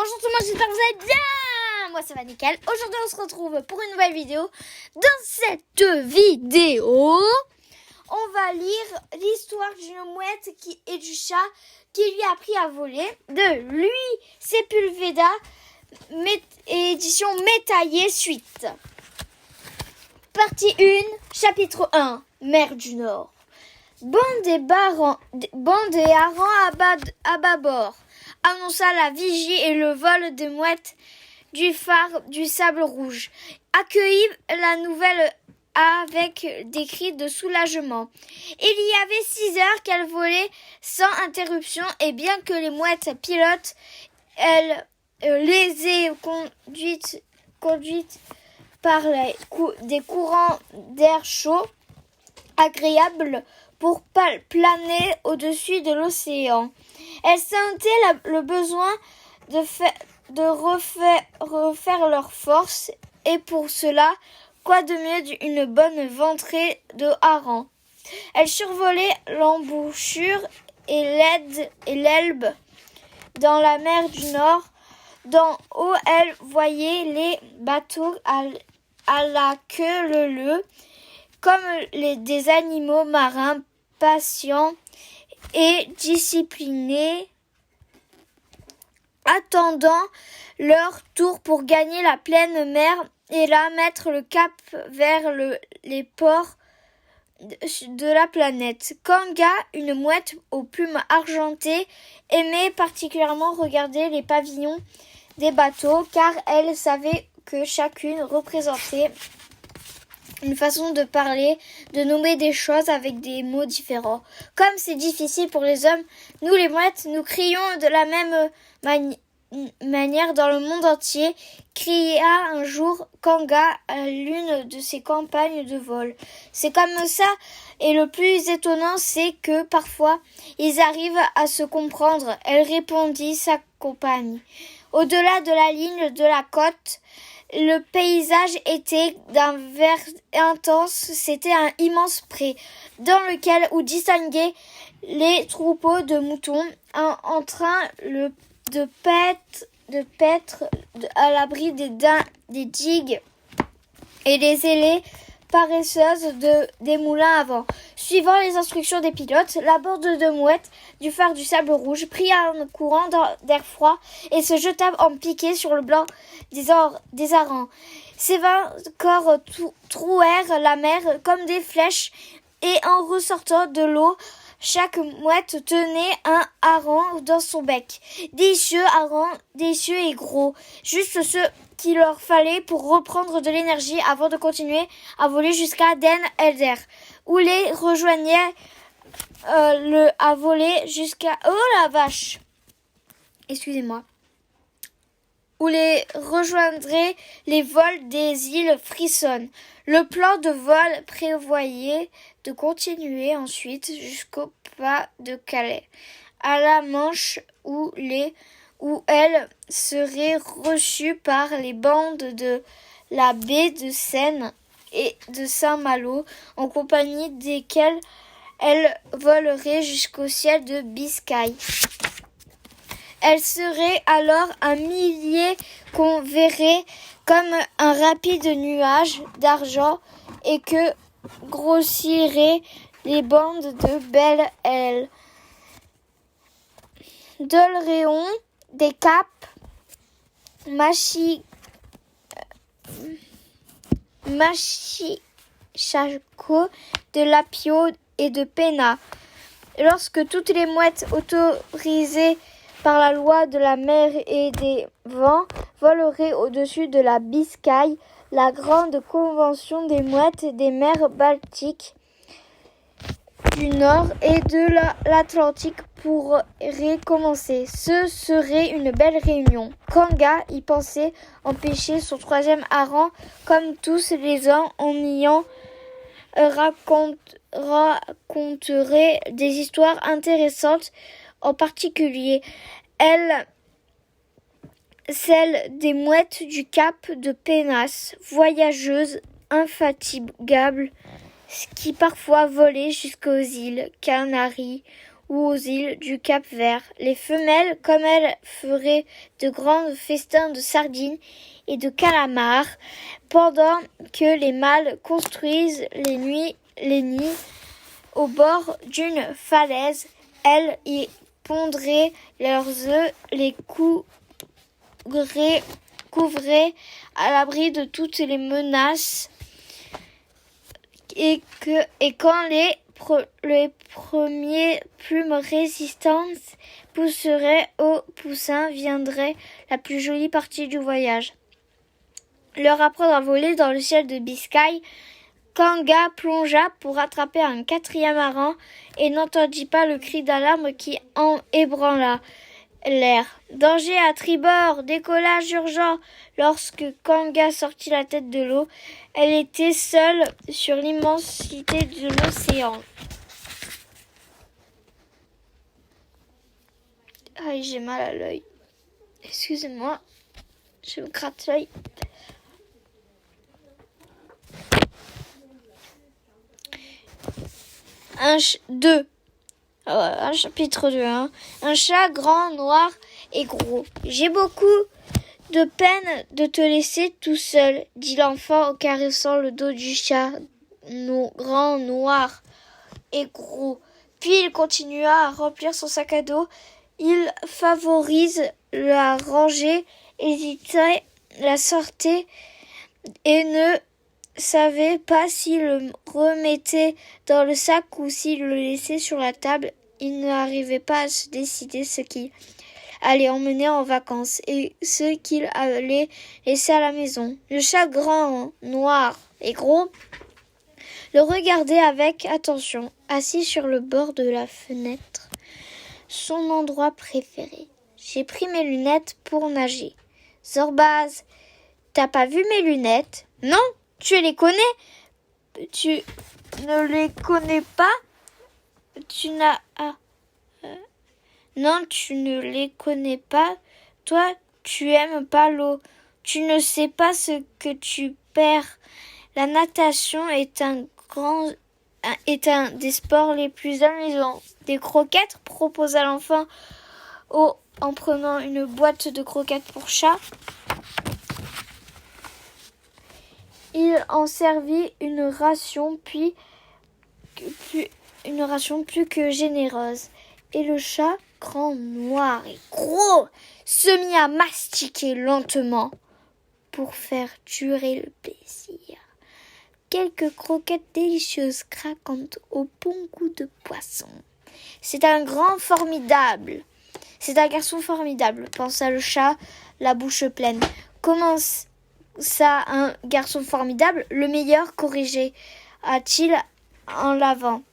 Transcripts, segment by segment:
Bonjour tout le monde, j'espère que vous allez bien. Moi ça va nickel. Aujourd'hui on se retrouve pour une nouvelle vidéo. Dans cette vidéo, on va lire l'histoire d'une mouette et du chat qui lui a appris à voler de Louis Sepulveda, édition Métaillé suite. Partie 1, chapitre 1, Mer du Nord. Bande et harengs à bâbord, annonça la vigie et le vol des mouettes du phare du Sable Rouge. Accueillit la nouvelle avec des cris de soulagement. Il y avait 6 heures qu'elle volait sans interruption et bien que les mouettes pilotent, elle les ait conduites par des courants d'air chaud agréables pour planer au-dessus de l'océan. Elles sentaient le besoin de refaire leur force et pour cela, quoi de mieux d'une bonne ventrée de harengs. Elles survolaient l'embouchure et l'Elbe dans la mer du Nord. D'en haut, elles voyaient les bateaux à la queue leu-leu, comme des animaux marins patients et disciplinés, attendant leur tour pour gagner la pleine mer et là mettre le cap vers les ports de la planète. Kanga, une mouette aux plumes argentées, aimait particulièrement regarder les pavillons des bateaux car elle savait que chacune représentait une façon de parler, de nommer des choses avec des mots différents. Comme c'est difficile pour les hommes, nous les mouettes, nous crions de la même manière dans le monde entier, cria un jour Kanga à l'une de ses campagnes de vol. C'est comme ça, et le plus étonnant, c'est que parfois, ils arrivent à se comprendre, elle répondit sa compagne. Au-delà de la ligne de la côte, le paysage était d'un vert intense, c'était un immense pré, dans lequel on distinguait les troupeaux de moutons en train de paître à l'abri des digues et les ailées paresseuses des moulins à vent. Suivant les instructions des pilotes, la bande de mouettes du phare du Sable Rouge prit un courant d'air froid et se jeta en piqué sur le blanc des harengs. Ces 20 corps trouèrent la mer comme des flèches et en ressortant de l'eau, chaque mouette tenait un hareng dans son bec. Délicieux hareng, délicieux et gros. Juste ce qu'il leur fallait pour reprendre de l'énergie avant de continuer à voler jusqu'à Den Helder, où les rejoignait à voler jusqu'à... Oh la vache! Excusez-moi. Où les rejoindraient les vols des îles Frissonnes. Le plan de vol prévoyait de continuer ensuite jusqu'au pas de Calais, à la Manche où elles seraient reçues par les bandes de la baie de Seine et de Saint-Malo, en compagnie desquelles elles voleraient jusqu'au ciel de Biscaye. Elles seraient alors un millier qu'on verrait comme un rapide nuage d'argent et que grossiraient les bandes de Belle-Île, d'Olréon, des Caps, Machichaco, de Lapio et de Pena. Lorsque toutes les mouettes autorisées par la loi de la mer et des vents voleraient au-dessus de la Biscaye, la grande convention des mouettes des mers Baltiques du Nord et de l'Atlantique pourrait commencer. Ce serait une belle réunion. Kanga y pensait empêcher son 3e hareng comme tous les ans en ayant raconterait des histoires intéressantes, en particulier celle des mouettes du Cap de Pénas, voyageuses infatigables qui parfois volaient jusqu'aux îles Canaries ou aux îles du Cap-Vert. Les femelles, comme elles, feraient de grands festins de sardines et de calamars, pendant que les mâles construisent les nids au bord d'une falaise. Elles y pondraient leurs œufs, les couvraient à l'abri de toutes les menaces, et quand les premiers plumes résistantes pousseraient au poussin, viendrait la plus jolie partie du voyage. Leur apprendre à voler dans le ciel de Biscaye, Kanga plongea pour attraper un quatrième hareng et n'entendit pas le cri d'alarme qui en ébranla l'air. Danger à tribord, décollage urgent. Lorsque Kanga sortit la tête de l'eau, elle était seule sur l'immensité de l'océan. Aïe, j'ai mal à l'œil. Excusez-moi, je me gratte l'œil. Chapitre 2. Un chat grand, noir et gros. J'ai beaucoup de peine de te laisser tout seul, dit l'enfant en caressant le dos du chat grand, noir et gros. Puis il continua à remplir son sac à dos. Il favorise la rangée, hésitait, la sortait et ne savait pas s'il le remettait dans le sac ou s'il le laissait sur la table. Il n'arrivait pas à se décider ce qu'il allait emmener en vacances et ce qu'il allait laisser à la maison. Le chat grand, noir et gros le regardait avec attention, assis sur le bord de la fenêtre, son endroit préféré. J'ai pris mes lunettes pour nager. Zorbaz, t'as pas vu mes lunettes? Non, tu les connais? Tu ne les connais pas? Non, tu ne les connais pas. Toi, tu aimes pas l'eau. Tu ne sais pas ce que tu perds. La natation est un des sports les plus amusants. Des croquettes, proposa l'enfant en prenant une boîte de croquettes pour chat. Il en servit une ration plus que généreuse. Et le chat, grand, noir et gros, se mit à mastiquer lentement pour faire durer le plaisir. Quelques croquettes délicieuses craquantes au bon goût de poisson. C'est un garçon formidable, pensa le chat, la bouche pleine. Comment ça, un garçon formidable? Le meilleur, corrigea-t-il en avalant.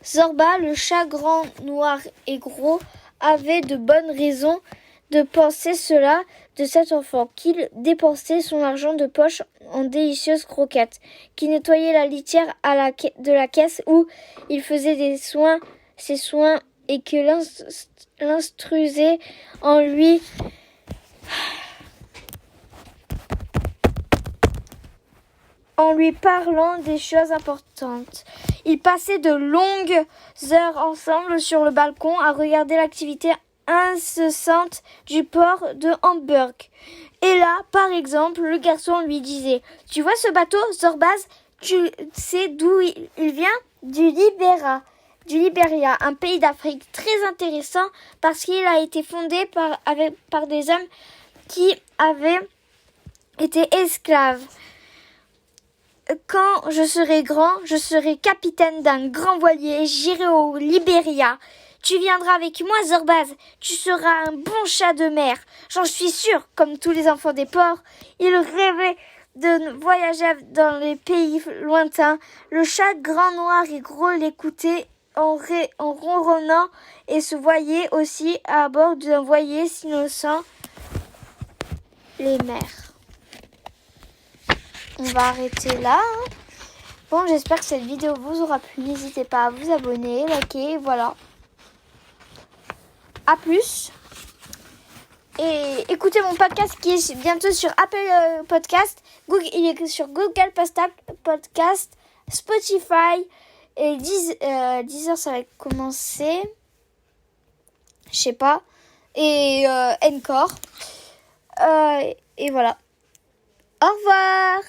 Zorba, le chat grand, noir et gros, avait de bonnes raisons de penser cela de cet enfant, qu'il dépensait son argent de poche en délicieuses croquettes, qui nettoyait la litière de la caisse où il faisait ses soins et que l'instruisait en lui parlant des choses importantes. Ils passaient de longues heures ensemble sur le balcon à regarder l'activité incessante du port de Hamburg. Et là, par exemple, le garçon lui disait: Tu vois ce bateau, Zorbaz? Tu sais d'où il vient? Du Libéria, un pays d'Afrique très intéressant parce qu'il a été fondé par des hommes qui avaient été esclaves. Quand je serai grand, je serai capitaine d'un grand voilier et j'irai au Libéria. Tu viendras avec moi, Zorbaz. Tu seras un bon chat de mer. J'en suis sûre, comme tous les enfants des ports. Il rêvait de voyager dans les pays lointains. Le chat grand, noir et gros l'écoutait en ronronnant et se voyait aussi à bord d'un voilier innocent les mers. On va arrêter là. Bon, j'espère que cette vidéo vous aura plu. N'hésitez pas à vous abonner, liker, voilà. À plus. Et écoutez mon podcast qui est bientôt sur Apple Podcast. Il est sur Google Podcast, Spotify Et 10h, ça va commencer. Je sais pas. Et encore. Et voilà. Au revoir.